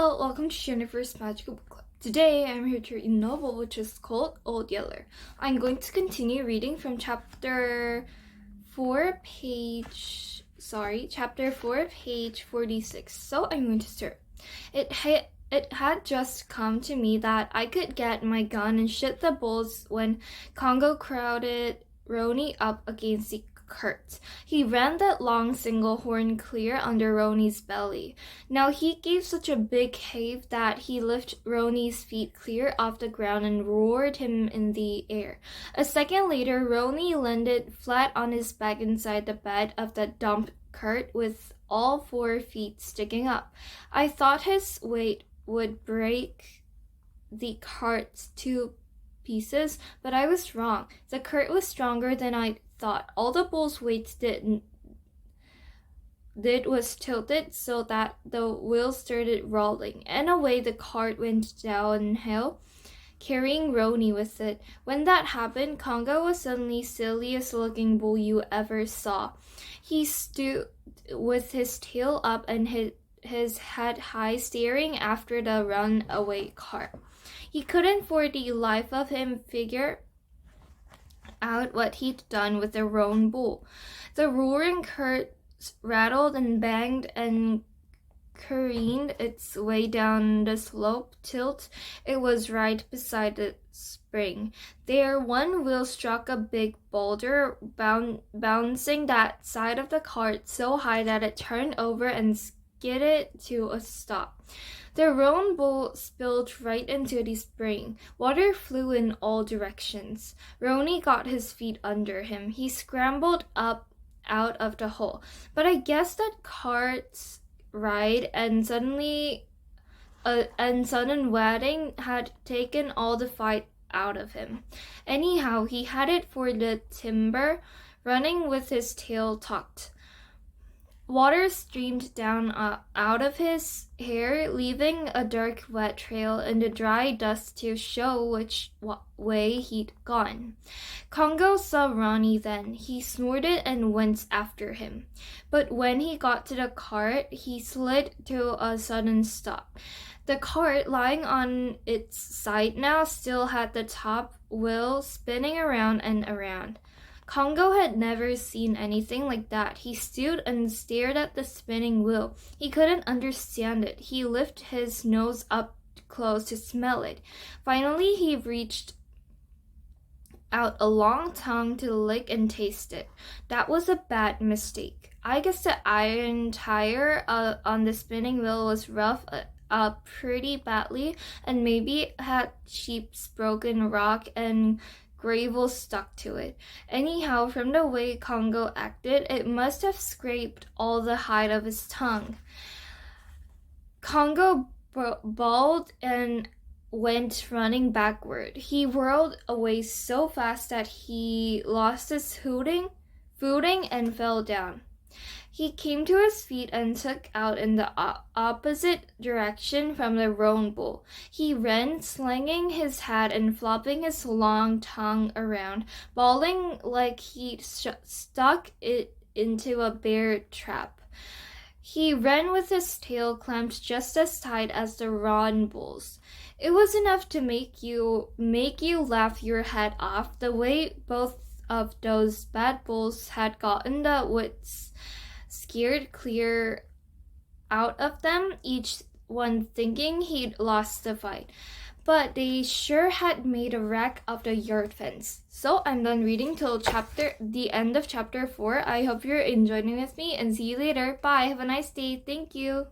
Hello, welcome to Jennifer's Magical Book Club. Today I'm here to read a novel which is called Old Yeller. I'm going to continue reading from chapter 4, page 46. So I'm going to start. It had just come to me that I could get my gun and shoot the bulls when Congo crowded Roni up against the cart. He ran that long single horn clear under Roni's belly. Now he gave such a big heave that he lifted Roni's feet clear off the ground and roared him in the air. A second later, Roni landed flat on his back inside the bed of the dump cart with all 4 feet sticking up. I thought his weight would break the cart to pieces, but I was wrong. The cart was stronger than I thought. All the bull's weight did was tilted so that the wheels started rolling, and away the cart went downhill, carrying Roni with it. When that happened, Congo was suddenly the silliest looking bull you ever saw. He stood with his tail up and his head high, staring after the runaway cart. He couldn't for the life of him figure out what he'd done with the roan bull. The roaring cart rattled and banged and careened its way down the slope till it was right beside the spring. There, one wheel struck a big boulder, bouncing that side of the cart so high that it turned over and skidded to a stop. The roan bull spilled right into the spring. Water flew in all directions. Roni got his feet under him. He scrambled up out of the hole. But I guess that cart's ride and sudden wetting had taken all the fight out of him. Anyhow, he headed for the timber, running with his tail tucked. Water streamed down out of his hair, leaving a dark wet trail in the dry dust to show which way he'd gone. Congo saw Roni then. He snorted and went after him. But when he got to the cart, he slid to a sudden stop. The cart, lying on its side now, still had the top wheel spinning around and around. Congo had never seen anything like that. He stood and stared at the spinning wheel. He couldn't understand it. He lifted his nose up close to smell it. Finally, he reached out a long tongue to lick and taste it. That was a bad mistake. I guess the iron tire on the spinning wheel was rough up pretty badly, and maybe had sheep's broken rock and gravel stuck to it. Anyhow, from the way Congo acted, it must have scraped all the hide of his tongue. Congo bawled and went running backward. He whirled away so fast that he lost his footing and fell down. He came to his feet and took out in the opposite direction from the roan bull. He ran, slinging his hat and flopping his long tongue around, bawling like he'd stuck it into a bear trap. He ran with his tail clamped just as tight as the roan bull's. It was enough to make you laugh your head off, the way both of those bad bulls had gotten the wits scared clear out of them, each one thinking he'd lost the fight. But they sure had made a wreck of the yard fence. So I'm done reading till the end of chapter 4. I hope you're enjoying with me, and see you later. Bye. Have a nice day. Thank you.